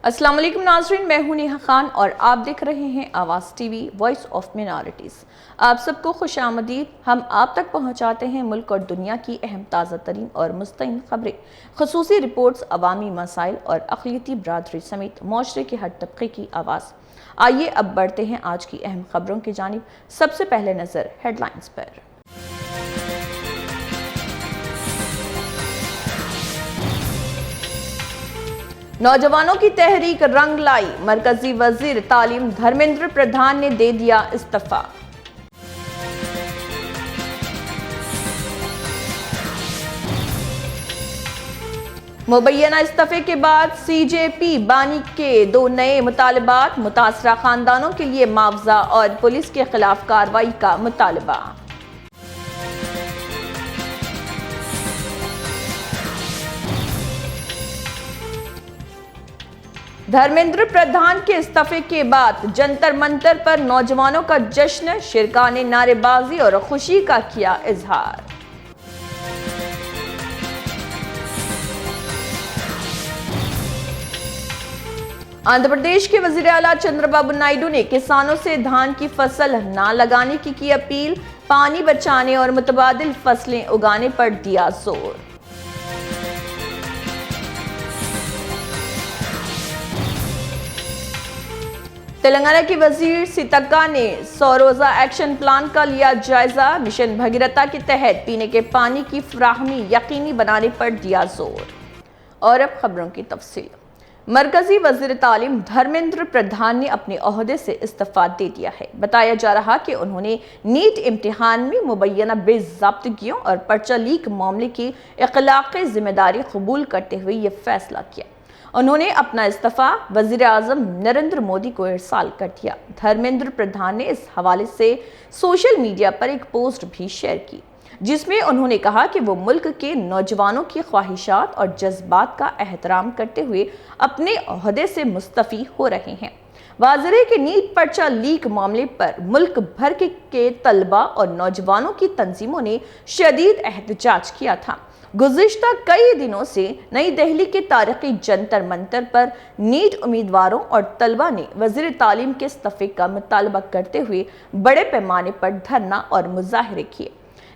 अस्सलाम वालेकुम नाज़रीन, मैं हूं नेहा खान और आप देख रहे हैं आवाज़ टीवी वॉइस ऑफ मिनॉरिटीज़। आप सबको खुश आमदीद। हम आप तक पहुंचाते हैं मुल्क और दुनिया की अहम ताज़ा तरीन और मुस्तकिल खबरें, खसूसी रिपोर्ट्स, अवामी मसाइल और अक़लियती बरादरी समेत माशरे के हर तबके की आवाज़। आइए अब बढ़ते हैं आज की अहम खबरों की जानिब। सबसे पहले नज़र हेडलाइंस पर। नौजवानों की तहरीक रंग लाई, मरकजी वजीर तालीम धर्मेंद्र प्रधान ने दे दिया इस्तीफा। मुबैना इस्तीफे के बाद सीजेपी बानी के 2 नए मुतालबात, मुतासरा खानदानों के लिए मुआवजा और पुलिस के खिलाफ कार्रवाई का मुतालबा। धर्मेंद्र प्रधान के इस्तीफे के बाद जंतर मंतर पर नौजवानों का जश्न, शिरका ने नारेबाजी और खुशी का किया इजहार। आंध्र प्रदेश के वजीर आला चंद्रबाबू नायडू ने किसानों से धान की फसल न लगाने की अपील, पानी बचाने और मुतबादिल फसलें उगाने पर दिया जोर। तेलंगाना के वजीर सीतक्का ने 100 रोजा एक्शन प्लान का लिया जायजा, मिशन भगीरथा के तहत पीने के पानी की फराहमी यकीनी बनाने पर दिया जोर। और अब खबरों की तफसील। मरकजी वजीर तालीम धर्मेंद्र प्रधान ने अपने ओहदे से इस्तीफा दे दिया है। बताया जा रहा कि उन्होंने नीट इम्तिहान में मुबैना बेज़ाब्तगियों और पर्चा लीक मामले की इखलाक़ी जिम्मेदारी कबूल करते हुए ये फैसला किया। उन्होंने अपना इस्तीफा वजीर आजम नरेंद्र मोदी को इरसाल कर दिया। धर्मेंद्र प्रधान ने इस हवाले से सोशल मीडिया पर एक पोस्ट भी शेयर की, जिसमें उन्होंने कहा कि वो मुल्क के नौजवानों की ख्वाहिशात और जज्बात का एहतराम करते हुए अपने ओहदे से मुस्तफ़ी हो रहे हैं। वाज़ेह है कि नीट पर्चा लीक मामले पर मुल्क भर के तलबा और नौजवानों की तंजीमों ने शदीद एहतजाज किया था। गुज़िश्ता कई दिनों से नई दिल्ली के तारीखी जंतर मंतर पर नीट उम्मीदवारों और तलबा ने वज़ीर तालीम के इस्तीफे का मुतालबा करते हुए बड़े पैमाने पर धरना और मुजाहरे किए।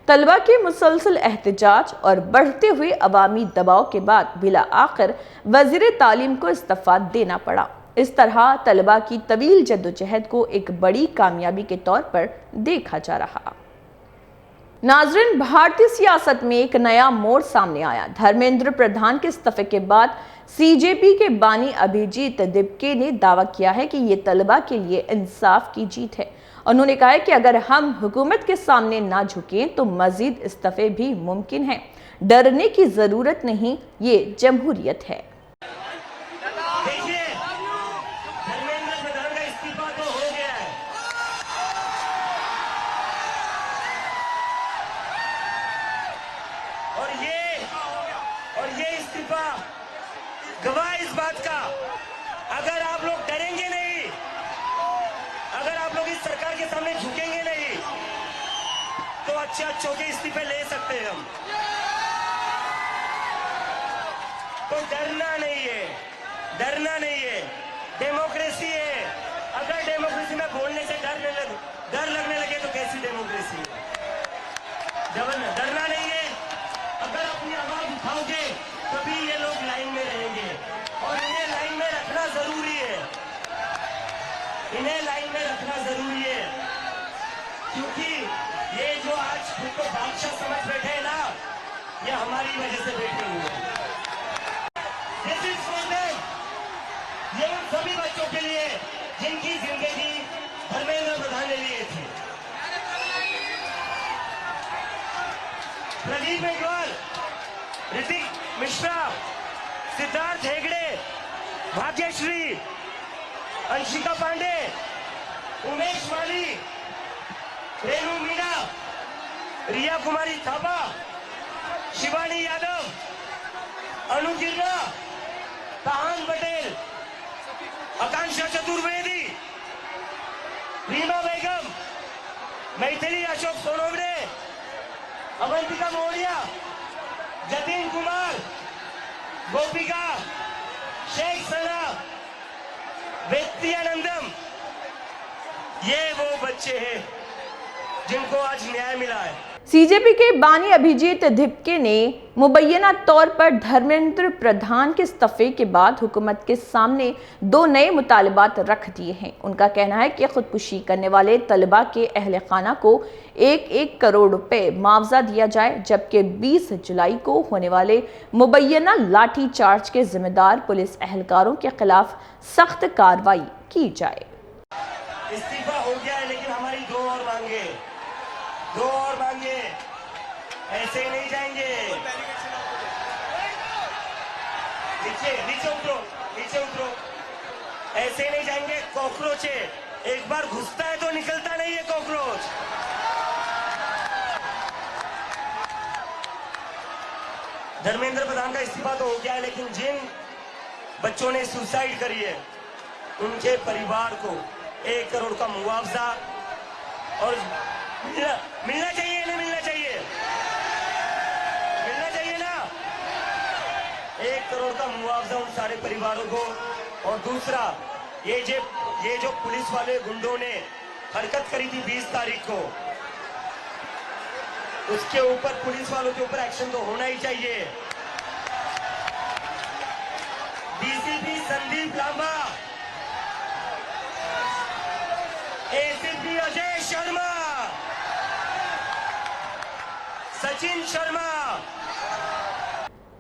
तलबा के मुसलसल एहतजाज और बढ़ते हुए अवामी दबाव के बाद बिला आखिर वज़ीर तालीम को इस्तीफा देना पड़ा। इस तरह तलबा की तवील जद्दोजहद को एक बड़ी कामयाबी के तौर पर देखा जा रहा। नाज़रीन, भारतीय सियासत में एक नया मोड़ सामने आया। धर्मेंद्र प्रधान के इस्तीफे के बाद सीजेपी के बानी अभिजीत दिपके ने दावा किया है कि ये तलबा के लिए इंसाफ की जीत है। उन्होंने कहा है कि अगर हम हुकूमत के सामने ना झुकें तो मजीद इस्तीफे भी मुमकिन है। डरने की जरूरत नहीं, ये जमहूरियत है। गवाह इस बात का, अगर आप लोग डरेंगे नहीं, अगर आप लोग इस सरकार के सामने झुकेंगे नहीं, तो अच्छे के इस्तीफे ले सकते हैं हम। तो डरना नहीं है, डरना नहीं है। डेमोक्रेसी है। अगर डेमोक्रेसी में बोलने से डर लगने लगे तो कैसी डेमोक्रेसी? डरना नहीं है। अगर अपनी आवाज उठाओगे तभी ये लोग लाइन में रहेंगे और इन्हें लाइन में रखना जरूरी है। इन्हें लाइन में रखना जरूरी है, क्योंकि ये जो आज खुद को बादशाह समझ बैठे हैं ना, ये हमारी वजह से बैठे हुए हैं। ये उन सभी बच्चों के लिए जिनकी जिंदगी धर्मेंद्र प्रधान ने लिए थे। प्रदीप मेघवाल, ऋतिक मिश्रा, सिद्धार्थ हेगड़े, भाग्यश्री, अंशिका पांडे, उमेश माली, रेणु मीणा, रिया कुमारी थापा, शिवानी यादव, अनु गिर्रा, ताहान पटेल, आकांक्षा चतुर्वेदी, रीमा बेगम, मैथिली अशोक सोनवणे, अवंतिका मोरिया, जतिन कुमार, गोपिका, शेख सना, सत्यानंदम, ये वो बच्चे हैं जिनको आज न्याय मिला है। सीजेपी के बानी अभिजीत धिपके ने मुबैना तौर पर धर्मेंद्र प्रधान के इस्तीफे के बाद हुकूमत के सामने दो नए मुतालबात रख दिए हैं। उनका कहना है कि खुदकुशी करने वाले तलबा के अहले खाना को 1-1 करोड़ रुपए मुआवजा दिया जाए, जबकि 20 जुलाई को होने वाले मुबैना लाठी चार्ज के जिम्मेदार पुलिस एहलकारों के खिलाफ सख्त कार्रवाई की जाए। इस्तीफा हो गया है, लेकिन हमारी दो और मांगे, दो और मांगे, ऐसे ही नहीं जाएंगे। नीचे नीचे उतरो, नीचे उतरो, ऐसे ही नहीं जाएंगे। कॉकरोच है, एक बार घुसता है तो निकलता नहीं है कॉकरोच। धर्मेंद्र प्रधान का इस्तीफा तो हो गया है, लेकिन जिन बच्चों ने सुसाइड करी है उनके परिवार को 1 करोड़ का मुआवजा और मिलना चाहिए, नहीं मिलना चाहिए, मिलना चाहिए ना, 1 करोड़ का मुआवजा उन सारे परिवारों को। और दूसरा, ये जो पुलिस वाले गुंडों ने हरकत करी थी 20 तारीख को, उसके ऊपर पुलिस वालों के ऊपर एक्शन तो होना ही चाहिए। DCP Sandeep Lamba, ACP Ajay Sharma, Sachin Sharma.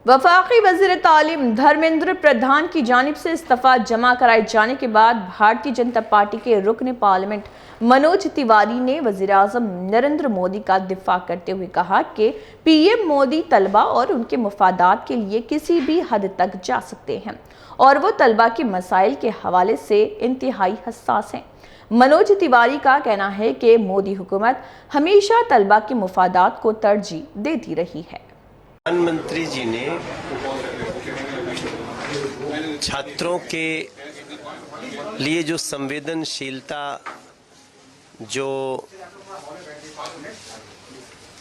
वफाकी वज़ीर तालीम धर्मेंद्र प्रधान की जानिब से इस्तीफा जमा कराए जाने के बाद भारतीय जनता पार्टी के रुकन पार्लियामेंट मनोज तिवारी ने वज़ीर आज़म नरेंद्र मोदी का दिफा करते हुए कहा कि पीएम मोदी तलबा और उनके मफादात के लिए किसी भी हद तक जा सकते हैं और वो तलबा के मसाइल के हवाले से इंतहाई हसास हैं। मनोज तिवारी का कहना है कि मोदी हुकूमत हमेशा तलबा के मफादात को तरजीह देती रही है। प्रधानमंत्री जी ने छात्रों के लिए जो संवेदनशीलता, जो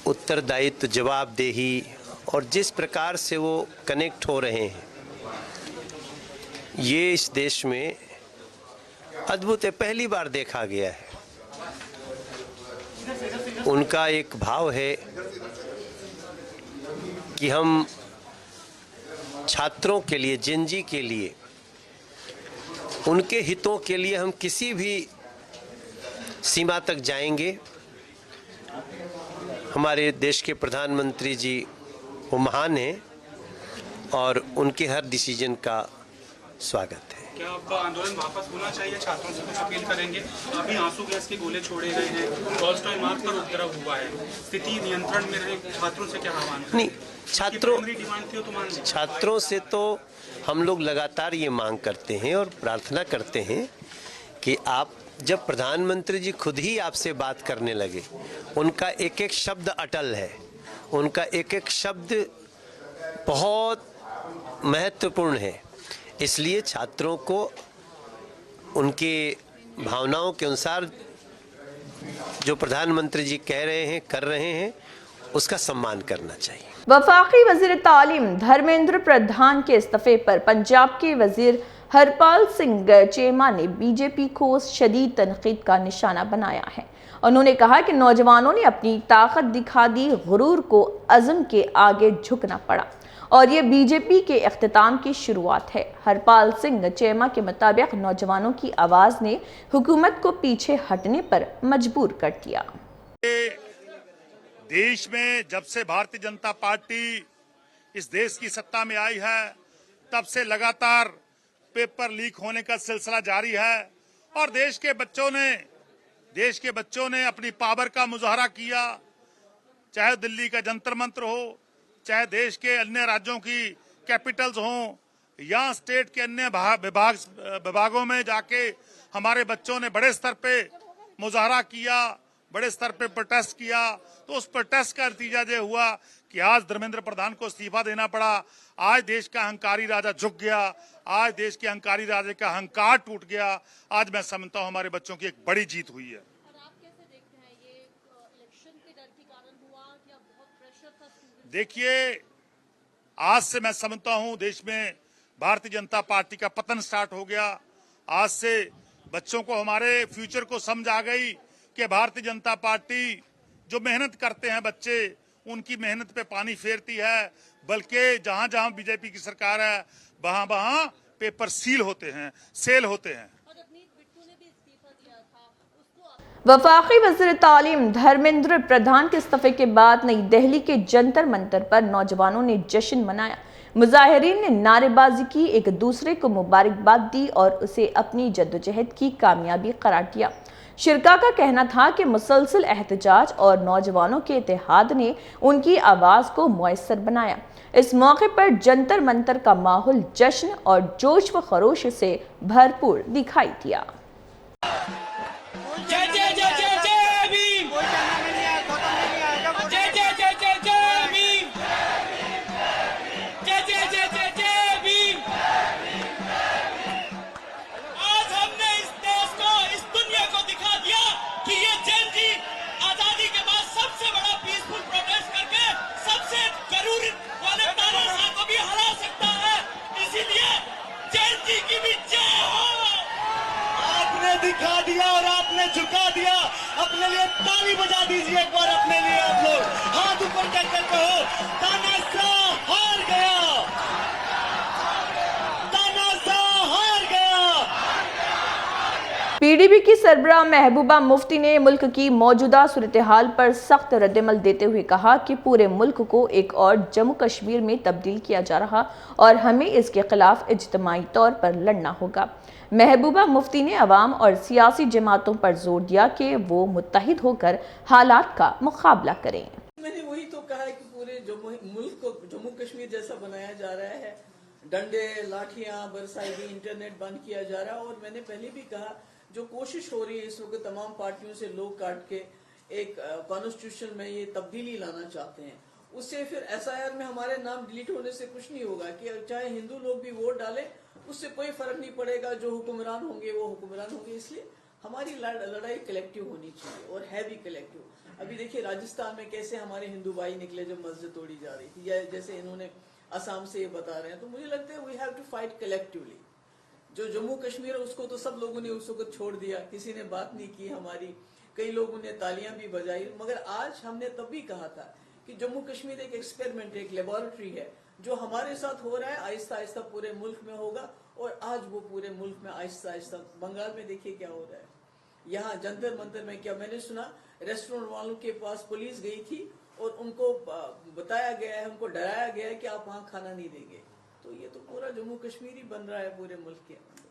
उत्तरदायित्व, जवाबदेही और जिस प्रकार से वो कनेक्ट हो रहे हैं, ये इस देश में अद्भुत है, पहली बार देखा गया है। उनका एक भाव है कि हम छात्रों के लिए, जेनजी के लिए, उनके हितों के लिए हम किसी भी सीमा तक जाएंगे। हमारे देश के प्रधानमंत्री जी वो महान हैं और उनके हर डिसीजन का स्वागत है। क्या आपका आंदोलन वापस होना चाहिए? छात्रों से कुछ अपील करेंगे? अभी आंसू गैस के गोले छोड़े गए हैं, टॉलस्टॉय मार्ग पर उपद्रव हुआ है, स्थिति नियंत्रण में रहे, छात्रों से क्या आह्वान? नहीं, छात्रों से तो हम लोग लगातार ये मांग करते हैं और प्रार्थना करते हैं कि आप, जब प्रधानमंत्री जी खुद ही आपसे बात करने लगे, उनका एक एक शब्द अटल है, उनका एक एक शब्द बहुत महत्वपूर्ण है। इसलिए छात्रों को उनके भावनाओं के अनुसार जो प्रधानमंत्री जी कह रहे हैं, कर रहे हैं, उसका सम्मान करना चाहिए। वफाकी वज़ीर तालीम धर्मेंद्र प्रधान के इस्तीफे पर पंजाब के वज़ीर हरपाल सिंह चेमा ने बीजेपी को शदीद तनकीद का निशाना बनाया है। उन्होंने कहा कि नौजवानों ने अपनी ताकत दिखा दी, गुरूर को अज़्म के आगे झुकना पड़ा और ये बीजेपी के इख्तिताम की शुरुआत है। हरपाल सिंह चेमा के मुताबिक नौजवानों की आवाज़ ने हुकूमत को पीछे हटने पर मजबूर कर दिया। देश में जब से भारतीय जनता पार्टी इस देश की सत्ता में आई है, तब से लगातार पेपर लीक होने का सिलसिला जारी है और देश के बच्चों ने अपनी पावर का मुजाहरा किया। चाहे दिल्ली का जंतर मंतर हो, चाहे देश के अन्य राज्यों की कैपिटल्स हों या स्टेट के अन्य विभागों में जाके हमारे बच्चों ने बड़े स्तर पे मुजाहरा किया, बड़े स्तर पे प्रोटेस्ट किया। तो उस प्रोटेस्ट का नतीजा ये हुआ कि आज धर्मेंद्र प्रधान को इस्तीफा देना पड़ा। आज देश का अहंकारी राजा झुक गया, आज देश के अहंकारी राजा का अहंकार टूट गया। आज मैं समझता हूँ हमारे बच्चों की एक बड़ी जीत हुई है। देखिए, आज से मैं समझता हूं देश में भारतीय जनता पार्टी का पतन स्टार्ट हो गया। आज से बच्चों को हमारे फ्यूचर को समझ आ गई कि भारतीय जनता पार्टी जो मेहनत करते हैं बच्चे, उनकी मेहनत पे पानी फेरती है, बल्कि जहां जहां बीजेपी की सरकार है वहां वहां पेपर सील होते हैं, सेल होते हैं। वफाकी वज़ीर तालीम धर्मेंद्र प्रधान के इस्तीफे के बाद नई दिल्ली के जंतर मंतर पर नौजवानों ने जश्न मनाया। मुजाहिरीन ने नारेबाजी की, एक दूसरे को मुबारकबाद दी और उसे अपनी जद्दोजहद की कामयाबी करार दिया। शिरका का कहना था कि मुसलसल एहतजाज और नौजवानों के इत्तेहाद ने उनकी आवाज़ को मुयस्सर बनाया। इस मौके पर जंतर मंतर का माहौल जश्न और जोश व खरोश से भरपूर दिखाई दिया। जय जय जय जय जय भीम, जय जय जय जय जय भीम, जय जय जय जय जय भीम। आज हमने इस देश को, इस दुनिया को दिखा दिया कि ये जैन जी आजादी के बाद सबसे बड़ा पीसफुल प्रोटेस्ट करके सबसे जरूरी वाले तानाशाह को भी हरा सकता है। इसीलिए जैन जी की भी जय हो। आपने दिखा दिया और आपने झुका दिया। अपने लिए ताली बजा दीजिए एक बार, अपने लिए आप लोग हाथ ऊपर करके कहो, तानाशाह हार गया, तानाशाह हार गया। पीडीपी की सरबराह महबूबा मुफ्ती ने मुल्क की मौजूदा सूरत-ए-हाल पर सख्त रद्दमल देते हुए कहा कि पूरे मुल्क को एक और जम्मू कश्मीर में तब्दील किया जा रहा और हमें इसके खिलाफ इज्तिमाई तौर पर लड़ना होगा। महबूबा मुफ्ती ने अवाम और सियासी जमातों पर जोर दिया कि वो मुत्तहिद होकर हालात का मुकाबला करें। मैंने वही तो कहा है कि पूरे मुल्क को जम्मू कश्मीर जैसा बनाया जा रहा है, डंडे लाठियां बरसाएगी, इंटरनेट बंद किया जा रहा है। और मैंने पहले भी कहा, जो कोशिश हो रही है इस वक्त तमाम पार्टियों से लोग काट के एक कॉन्स्टिट्यूशन में ये तब्दीली लाना चाहते हैं, उससे फिर एसआईआर में हमारे नाम डिलीट होने से कुछ नहीं होगा कि चाहे हिंदू लोग भी वोट डालें, उससे कोई फर्क नहीं पड़ेगा। जो हुक्मरान होंगे वो हुक्मरान होंगे। इसलिए हमारी लड़ाई कलेक्टिव होनी चाहिए और है भी कलेक्टिव। अभी देखिए राजस्थान में कैसे हमारे हिंदू भाई निकले जो मस्जिद तोड़ी जा रही थी, या जैसे इन्होंने असम से ये बता रहे हैं। तो मुझे लगता है we have to fight collectively. जो जम्मू कश्मीर है उसको तो सब लोगों ने उस वक्त छोड़ दिया, किसी ने बात नहीं की हमारी, कई लोगों ने तालियां भी बजाई। मगर आज हमने तब भी कहा था कि जम्मू कश्मीर एक एक्सपेरिमेंट, एक लेबोरेटरी है। जो हमारे साथ हो रहा है आहिस्ता आहिस्ता पूरे मुल्क में होगा, और आज वो पूरे मुल्क में आहिस्ता आहिस्ता। बंगाल में देखिए क्या हो रहा है, यहाँ जंतर मंतर में क्या मैंने सुना, रेस्टोरेंट वालों के पास पुलिस गई थी और उनको बताया गया है, उनको डराया गया है कि आप वहाँ खाना नहीं देंगे। तो ये तो पूरा जम्मू कश्मीर ही बन रहा है पूरे मुल्क के अंदर।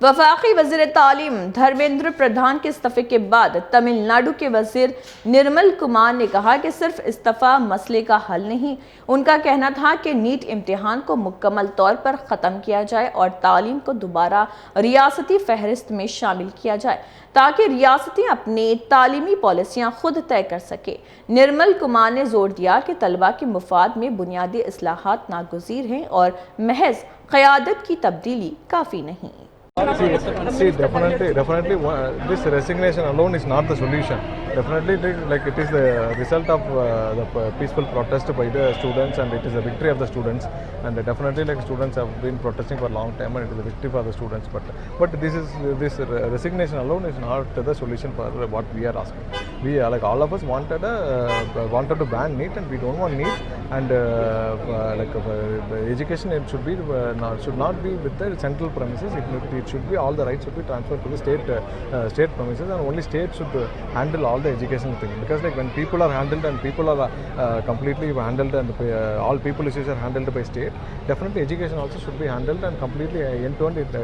वफाकी वज़ीर तालीम धर्मेंद्र प्रधान के इस्तीफे के बाद तमिलनाडु के वज़ीर निर्मल कुमार ने कहा कि सिर्फ इस्तीफा मसले का हल नहीं। उनका कहना था कि नीट इम्तिहान को मुकम्मल तौर पर ख़त्म किया जाए और तालीम को दोबारा रियासती फहरिस्त में शामिल किया जाए ताकि रियासतें अपनी तालीमी पॉलिसियाँ खुद तय कर सके। निर्मल कुमार ने जोर दिया कि तलबा के मुफाद में बुनियादी इस्लाहात नागुज़ीर हैं और महज क़यादत की तब्दीली काफ़ी नहीं। See, definitely, this resignation alone is not the solution. Definitely, it is the result of the peaceful protest by the students, and it is a victory of the students. And definitely, students have been protesting for a long time, and it is a victory for the students. But this resignation alone is not the solution for what we are asking. We all of us wanted to ban NEET, and we don't want NEET. And education, it should not be with the central premises. It should be all the rights should be transferred to the state premises, and only state should handle all the education thing. Because when people are handled and people are completely handled, and all people issues are handled by state, definitely education also should be handled and completely end to end.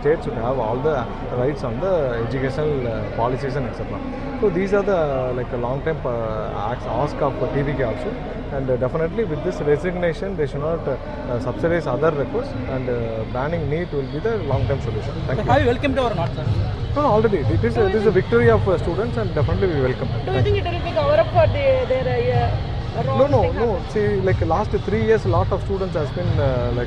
State should have all the rights on the educational policies and etc. So these are the long term ask of TVK also. And definitely with this resignation, they should not subsidize other requests, and banning NEET will be the long-term solution. Thank you. Have you welcomed or not, sir? No, already. This is a victory of students, and definitely we welcome. Do you think it will be cover up for their wrong thing? No. See, last 3 years, a lot of students has been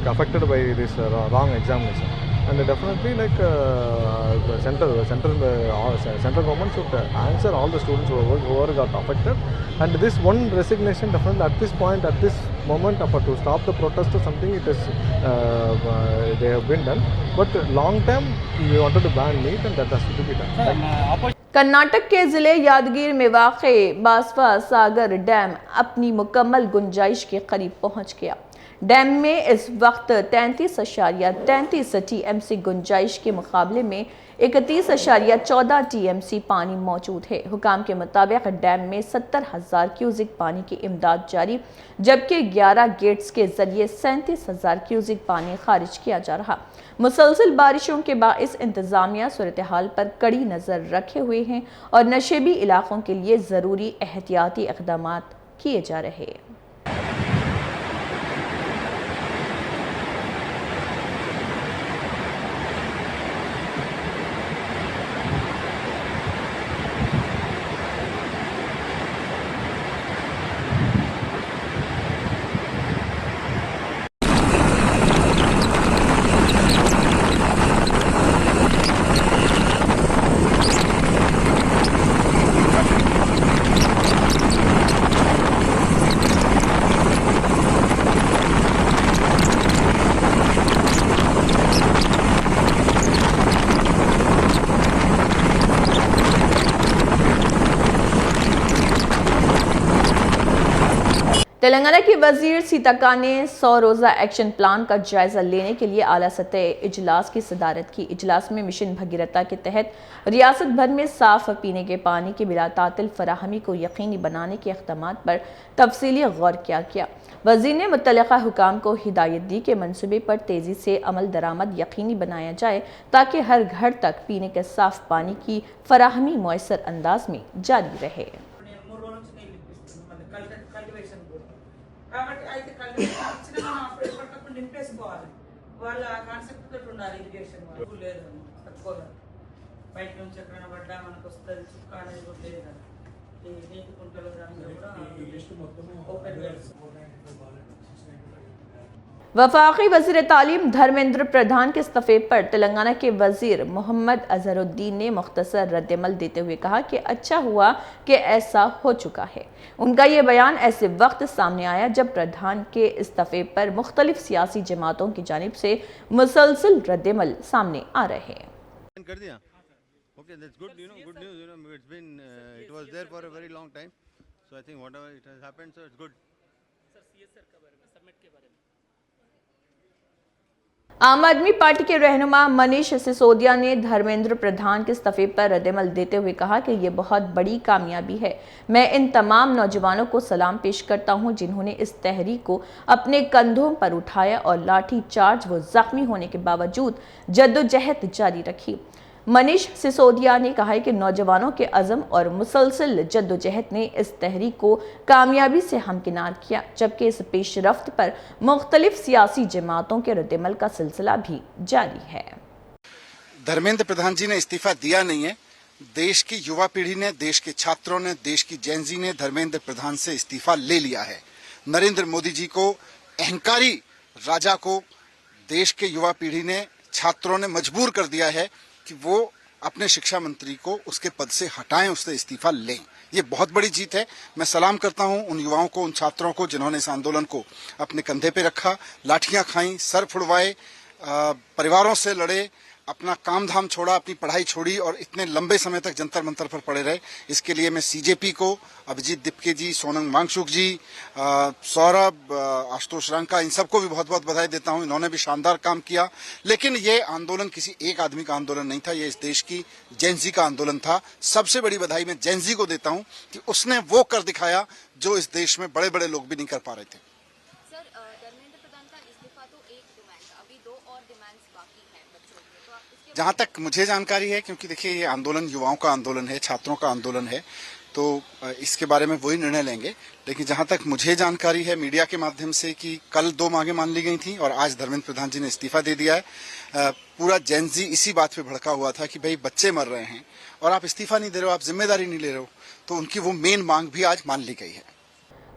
affected by this wrong examination. and definitely like the central government should answer all the students who got affected. And this one resignation definitely at this point, at this moment, to stop the protest or something, it is they have been done. But long term, we wanted to ban meat, and that has to be done. Karnataka के जिले यादगीर में वाक़े बासवा सागर dam अपनी मुकम्मल गुंजाइश के करीब पहुंच गया। डैम में इस वक्त 33.33 टीएमसी गुंजाइश के मुकाबले में 31.14 टीएमसी पानी मौजूद है। हुकाम के मुताबिक डैम में 70,000 क्यूसिक पानी की इमदाद जारी, जबकि 11 गेट्स के जरिए 37,000 क्यूसिक पानी खारिज किया जा रहा। मुसलसल बारिशों के बाइस इंतजामिया सूरत हाल पर कड़ी नज़र रखे हुए हैं और नशेबी इलाकों के लिए ज़रूरी एहतियाती इक़दाम किए जा रहे हैं। तेलंगाना की वजीर सीतक्का ने 100 रोज़ा एक्शन प्लान का जायजा लेने के लिए आला सतह इजलास की सदारत की। इजलास में मिशन भगीरथा के तहत रियासत भर में साफ पीने के पानी की बिला तातिल फराहमी को यकीनी बनाने के इक़दाम पर तफसीली गौर किया गया। वजीर ने मुतल्लिका हुकाम को हिदायत दी कि मनसूबे पर तेज़ी से अमल दरामद यकीनी बनाया जाए ताकि हर घर तक पीने के साफ पानी की फराहमी मुयस्सर अंदाज में जारी रहे। కాబట్టి అయితే కల్టివేషన్ ఇచ్చినా మనం అప్పుడు ఎప్పటికప్పుడు నింపేసుకోవాలి. వాళ్ళ కాన్సెప్ట్ తోటి ఉండాలి. ఇరిగేషన్ వాళ్ళు లేదు తక్కువగా బయట నుంచి ఎక్కడైనా పడ్డా మనకు వస్తుంది చుక్క అనేది కూడా లేదు కదా. ఈ నీటి కుంటలు దాంట్లో కూడా ఓపెన్ वफाकी वज़ीर तालीम धर्मेंद्र प्रधान के इस्तीफे पर तेलंगाना के वज़ीर मोहम्मद अजहरुद्दीन ने मुख्तसर रद्दमल देते हुए कहा कि अच्छा हुआ कि ऐसा हो चुका है। उनका ये बयान ऐसे वक्त सामने आया जब प्रधान के इस्तीफे पर मुख्तलिफ सियासी जमातों की जानिब से मुसलसल रद्दमल सामने आ रहे हैं। Okay, that's good. Good news. It's been, it was there for a very long time. So I think whatever it has happened, so it's good. Sir CSR के बारे में, समिट के बारे में। आम आदमी पार्टी के रहनुमा मनीष सिसोदिया ने धर्मेंद्र प्रधान के इस्तीफे पर रद्दमल देते हुए कहा कि यह बहुत बड़ी कामयाबी है। मैं इन तमाम नौजवानों को सलाम पेश करता हूं जिन्होंने इस तहरीक को अपने कंधों पर उठाया और लाठी चार्ज व जख्मी होने के बावजूद जद्दोजहद जारी रखी। मनीष सिसोदिया ने कहा है कि नौजवानों के अज़म और मुसलसल जद्दोजहद ने इस तहरीक को कामयाबी से हमकिनार किया, जबकि इस पेशरफ्त पर मुख्तलिफ सियासी जमातों के रद्दमल का सिलसिला भी जारी है। धर्मेंद्र प्रधान जी ने इस्तीफा दिया नहीं है। देश की युवा पीढ़ी ने, देश के छात्रों ने, देश की जेनजी ने धर्मेंद्र प्रधान से इस्तीफा ले लिया है। नरेंद्र मोदी जी को, अहंकारी राजा को देश के युवा पीढ़ी ने, छात्रों ने मजबूर कर दिया है कि वो अपने शिक्षा मंत्री को उसके पद से हटाएं, उससे इस्तीफा लें। ये बहुत बड़ी जीत है। मैं सलाम करता हूं उन युवाओं को, उन छात्रों को जिन्होंने इस आंदोलन को अपने कंधे पे रखा, लाठियां खाई, सर फुड़वाए, परिवारों से लड़े, अपना काम धाम छोड़ा, अपनी पढ़ाई छोड़ी और इतने लंबे समय तक जंतर मंतर पर पड़े रहे। इसके लिए मैं सीजेपी को, अभिजीत दिपके जी, सोनम वांगचुक जी, सौरभ, आशुतोष रंका, इन सबको भी बहुत बहुत बधाई देता हूं। इन्होंने भी शानदार काम किया। लेकिन ये आंदोलन किसी एक आदमी का आंदोलन नहीं था, ये इस देश की जेनजी का आंदोलन था। सबसे बड़ी बधाई मैं जेनजी को देता हूं कि उसने वो कर दिखाया जो इस देश में बड़े बड़े लोग भी नहीं कर पा रहे थे। जहां तक मुझे जानकारी है, क्योंकि देखिए ये आंदोलन युवाओं का आंदोलन है, छात्रों का आंदोलन है, तो इसके बारे में वही निर्णय लेंगे। लेकिन जहां तक मुझे जानकारी है मीडिया के माध्यम से कि कल 2 मांगें मान ली गई थी और आज धर्मेंद्र प्रधान जी ने इस्तीफा दे दिया है। पूरा जेनजी इसी बात पे भड़का हुआ था कि भाई बच्चे मर रहे हैं और आप इस्तीफा नहीं दे रहे हो, आप जिम्मेदारी नहीं ले रहे हो, तो उनकी वो मेन मांग भी आज मान ली गई है।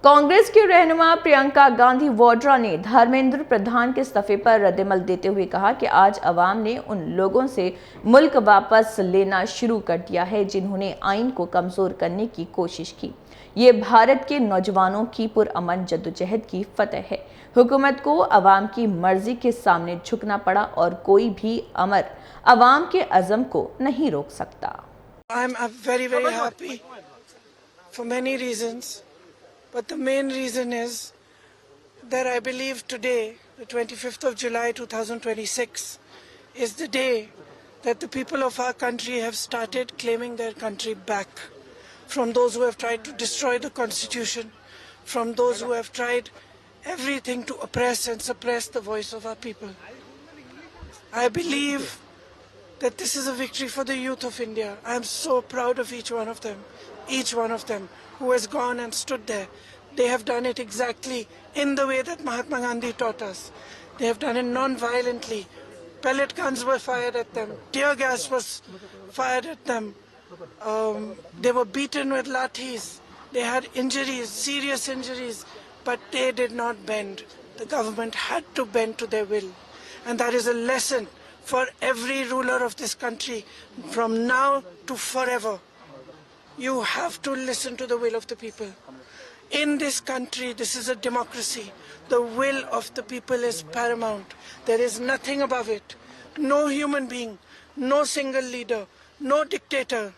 कांग्रेस की रहनुमा प्रियंका गांधी वाड्रा ने धर्मेंद्र प्रधान के इस्तीफे पर रद्दमल देते हुए कहा कि आज अवाम ने उन लोगों से मुल्क वापस लेना शुरू कर दिया है जिन्होंने आइन को कमजोर करने की कोशिश की। ये भारत के नौजवानों की पुरअमन जद्दोजहद की फतह है। हुकूमत को अवाम की मर्जी के सामने झुकना पड़ा और कोई भी अमर अवाम के अज़म को नहीं रोक सकता। I'm very happy for many reasons. But the main reason is that I believe today, the 25th of July 2026, is the day that the people of our country have started claiming their country back from those who have tried to destroy the Constitution, from those who have tried everything to oppress and suppress the voice of our people. I believe that this is a victory for the youth of India. I am so proud of each one of them who has gone and stood there. They have done it exactly in the way that Mahatma Gandhi taught us. They have done it non-violently. Pellet guns were fired at them. Tear gas was fired at them. They were beaten with lathis. They had injuries, serious injuries, but they did not bend. The government had to bend to their will. And that is a lesson for every ruler of this country from now to forever. You have to listen to the will of the people. In this country, this is a democracy. The will of the people is paramount. There is nothing above it. No human being, no single leader, no dictator,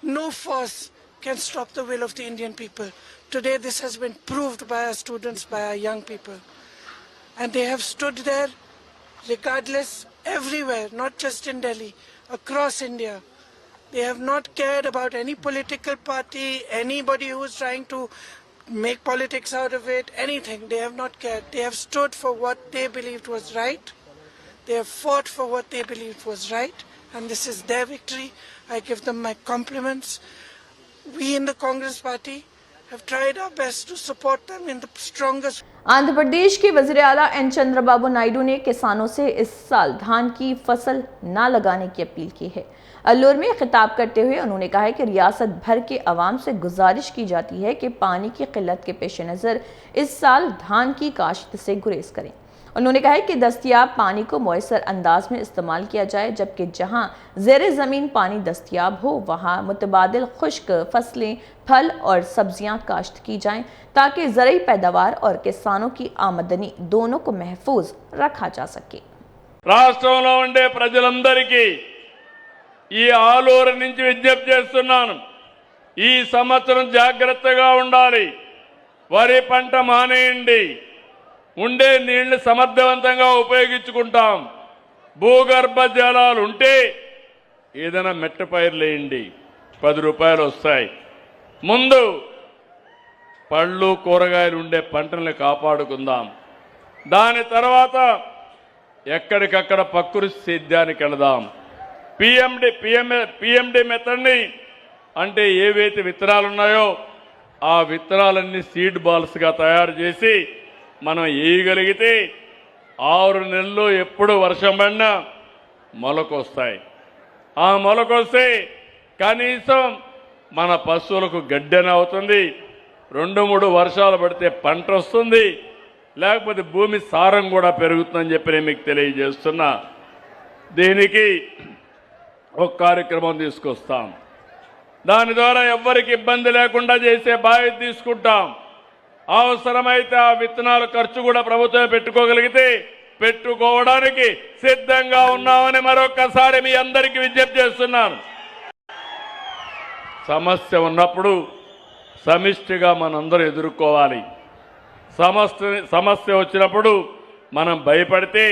no force can stop the will of the Indian people. Today, this has been proved by our students, by our young people. And they have stood there regardless, everywhere, not just in Delhi, across India. They have not cared about any political party, anybody who is trying to make politics out of it, anything. They have not cared. They have stood for what they believed was right. They have fought for what they believed was right. And this is their victory. I give them my compliments. We in the Congress party have tried our best to support them in the strongest. Andhra Pradesh के वजीर आला N Chandrababu Naidu ने किसानों से इस साल धान की फसल न लगाने की अपील की है। अल्लूर में खिताब करते हुए उन्होंने कहा है कि रियासत भर के अवाम से गुजारिश की जाती है कि पानी की किल्लत के पेश नज़र इस साल धान की काश्त से गुरेज करें। उन्होंने कहा है कि दस्तयाब पानी को मौसर अंदाज में इस्तेमाल किया जाए, जबकि जहां ज़ेरे ज़मीन पानी दस्तयाब हो वहां मुतबादिल खुश्क फसलें, फल और सब्जियां काश्त की जाएं ताकि ज़रूरी पैदावार और किसानों की आमदनी दोनों को महफूज रखा जा सके। రాష్ట్రంలో ఉండే ప్రజలందరికీ ఈ ఆలూరు నుంచి విజ్ఞప్తి చేస్తున్నాను, ఈ సంవత్సరం జాగ్రత్తగా ఉండాలి, వరి పంట మానేయండి, ఉండే నీళ్లు సమర్థవంతంగా ఉపయోగించుకుంటాం, భూగర్భ జలాలు ఉంటే ఏదైనా మెట్ట పైర్లు వేయండి, 10 రూపాయలు వస్తాయి. ముందు పళ్ళు కూరగాయలు ఉండే పంటల్ని కాపాడుకుందాం, దాని తర్వాత ఎక్కడికక్కడ ప్రకృతి సేద్యానికి వెళదాం. పిఎండి మెథడ్ని అంటే ఏవైతే విత్తనాలు ఉన్నాయో ఆ విత్తనాలన్నీ సీడ్ బాల్స్గా తయారు చేసి మనం వేయగలిగితే 6 నెలల్లో ఎప్పుడు వర్షం పడినా మొలకొస్తాయి. ఆ మొలకొస్తే కనీసం మన పశువులకు గడ్డెన అవుతుంది, 2-3 వర్షాలు పడితే పంట వస్తుంది, లేకపోతే భూమి సారం కూడా పెరుగుతుందని చెప్పి నేను మీకు తెలియజేస్తున్నా. దీనికి ఒక కార్యక్రమం తీసుకొస్తాం, దాని ద్వారా ఎవ్వరికి ఇబ్బంది లేకుండా చేసే బాధ్యత తీసుకుంటాం. అవసరమైతే ఆ విత్తనాల ఖర్చు కూడా ప్రభుత్వమే పెట్టుకోగలిగితే పెట్టుకోవడానికి సిద్ధంగా ఉన్నామని మరొకసారి మీ అందరికీ విజ్ఞప్తి చేస్తున్నాను. సమస్య ఉన్నప్పుడు సమిష్టిగా మనందరూ ఎదుర్కోవాలి. సమస్య వచ్చినప్పుడు మనం భయపడితే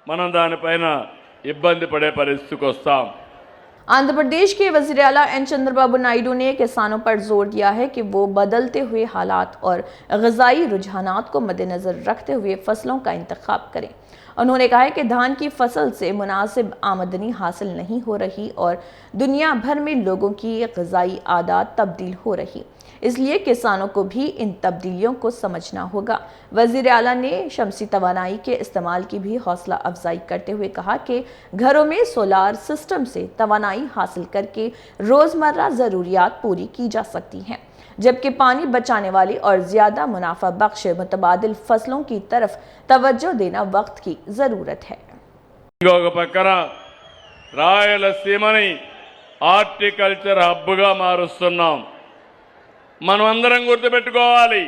మనం దానిపైన ఇబ్బంది పడే పరిస్థితికి వస్తాం. आंध्र प्रदेश के वज़ीर आला एन चंद्रबाबू नायडू ने किसानों पर जोर दिया है कि वो बदलते हुए हालात और ग़िज़ाई रुझानात को मद्देनज़र रखते हुए फसलों का इंतखाब करें। उन्होंने कहा है कि धान की फसल से मुनासिब आमदनी हासिल नहीं हो रही और दुनिया भर में लोगों की ग़िज़ाई आदत तब्दील हो रही, इसलिए किसानों को भी इन तब्दीलियों को समझना होगा। वज़ीर आला ने शमसी तवानाई के इस्तेमाल की भी हौसला अफजाई करते हुए कहा कि घरों में सोलार सिस्टम से तवानाई हासिल करके रोज़मर्रा ज़रूरियात पूरी की जा सकती हैं। जबकि पानी बचाने वाली और ज्यादा मुनाफा बख्श मुतबादिल फसलों की तरफ तवज्जो देना वक्त की जरूरत है। ఇంకొక పక్కన రాయలసీమని హార్టికల్చర్ హబ్గా మారుస్తున్నాం. మనం అందరం గుర్తుపెట్టుకోవాలి,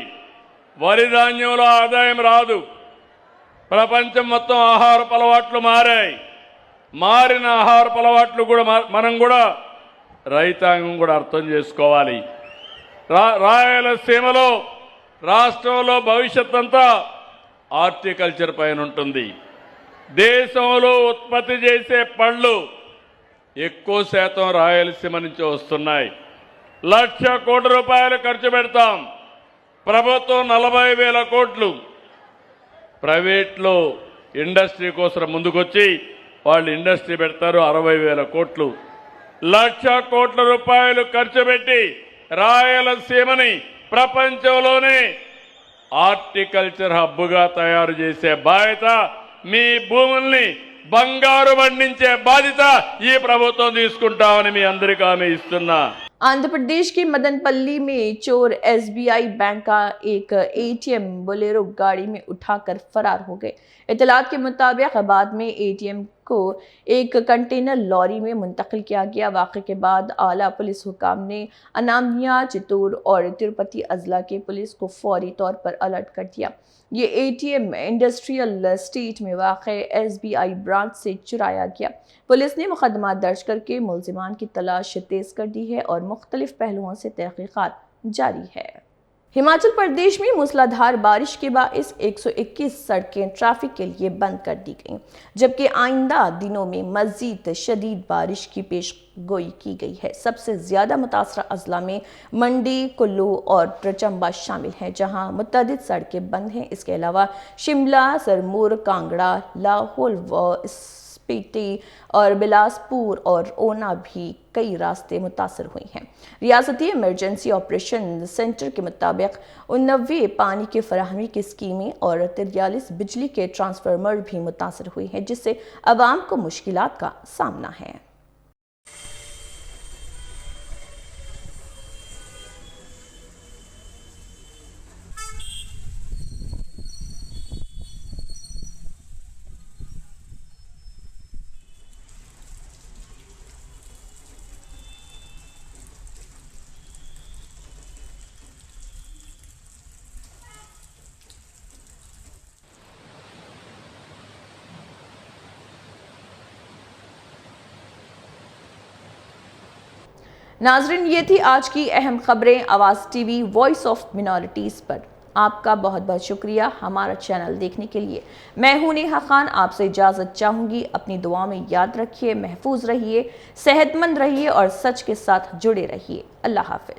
వరి ధాన్యంలో ఆదాయం రాదు. ప్రపంచం మొత్తం ఆహారపు అలవాట్లు మారాయి. మారిన ఆహారపు అలవాట్లు కూడా మనం కూడా రైతాంగం కూడా అర్థం చేసుకోవాలి. రాయలసీమలో రాష్ట్రంలో భవిష్యత్ అంతా హార్టికల్చర్ పైన ఉంటుంది. దేశంలో ఉత్పత్తి చేసే పళ్ళు ఎక్కువ శాతం రాయలసీమ నుంచి వస్తున్నాయి. 1,00,000 కోట్ల రూపాయలు ఖర్చు పెడతాం. ప్రభుత్వం 40,000 కోట్లు, ప్రైవేట్లో ఇండస్ట్రీ కోసం ముందుకొచ్చి వాళ్ళు ఇండస్ట్రీ పెడతారు. 60,000 కోట్లు, 1,00,000 కోట్ల రూపాయలు ఖర్చు పెట్టి రాయలసీమని ప్రపంచంలోనే హార్టికల్చర్ హబ్గా తయారు చేసే బాధ్యత, మీ భూముల్ని బంగారు పండించే బాధ్యత ఈ ప్రభుత్వం తీసుకుంటామని మీ అందరికీ హామీ ఇస్తున్నా. आंध्र प्रदेश के मदनपल्ली में चोर SBI बैंक का एक ATM बोलेरो गाड़ी में उठाकर फरार हो गए। इतलात के मुताबिक बाद में ATM को एक कंटेनर लॉरी में मुंतकिल किया गया। वाक़े के बाद आला पुलिस हुकाम ने अनामिया, चित्तूर और तिरुपति अजला के पुलिस को फौरी तौर पर अलर्ट कर दिया। ये ATM इंडस्ट्रियल स्टेट में वाक़े SBI ब्रांच से चुराया गया। पुलिस ने मुकदमा दर्ज करके मुल्जिमान की तलाश तेज कर दी है और मुख्तलिफ पहलुओं से तहकीकात जारी है। हिमाचल प्रदेश में मूसलाधार बारिश के बाइस 121 सड़कें ट्रैफिक के लिए बंद कर दी गईं, जबकि आइंदा दिनों में मजीद शदीद बारिश की पेशगोई की गई है। सबसे ज्यादा मुतासरा अजला में मंडी, कुल्लू और चंबा शामिल हैं, जहां मुतअद्दिद सड़कें बंद हैं। इसके अलावा शिमला, सरमूर, कांगड़ा, लाहौल व स्पीति और बिलासपुर और ओना भी कई रास्ते मुतासर हुए हैं। रियासती इमरजेंसी ऑपरेशन सेंटर के मुताबिक 89 पानी की फराहमी की स्कीमें और 43 बिजली के ट्रांसफार्मर भी मुतासर हुए हैं, जिससे आवाम को मुश्किलात का सामना है। नाजरीन, ये थी आज की अहम खबरें आवाज़ टीवी वॉइस ऑफ मिनॉरिटीज़ पर। आपका बहुत बहुत शुक्रिया हमारा चैनल देखने के लिए। मैं हूं नेहा खान, आपसे इजाज़त चाहूँगी। अपनी दुआ में याद रखिए, महफूज रहिए, सेहतमंद रहिए और सच के साथ जुड़े रहिए। अल्लाह हाफिज।